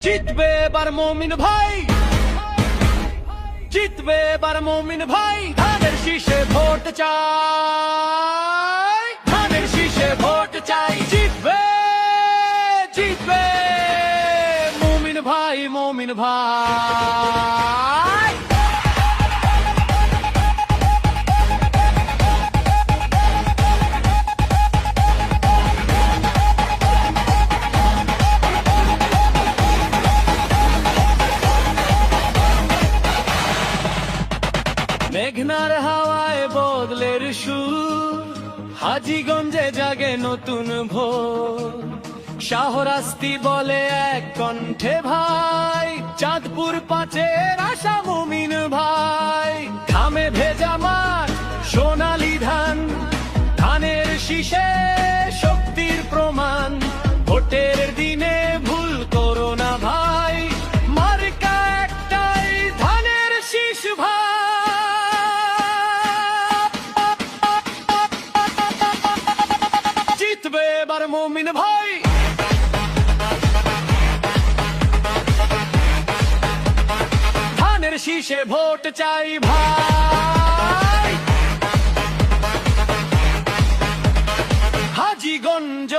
জিতবে এবার মমিন ভাই, জিতবে এবার মমিন ভাই। ধানের শীষে ভোট চাই, ধানের শীষে ভোট চাই। জিতবে, জিতবে মমিন ভাই, মমিন ভাই। মেঘনার হাওয়ায় বদলের সুর, হাজীগঞ্জে জাগে নতুন ভোর। শাহরাস্তি বলে এক কণ্ঠে ভাই, চাঁদপুর পাঁচের আশা মুমিন ভাই। ঘামে ভেজা মাঠ, সোনালি ধান, ধানের শীষে শক্তির প্রমাণ। ভোটের দিনে ভুল করো না ভাই, মার্কা একটাই, ধানের শীষ ভাই। জিতবে এবার মমিন ভাই, ধানের শীষে ভোট চাই ভাই। হাজীগঞ্জ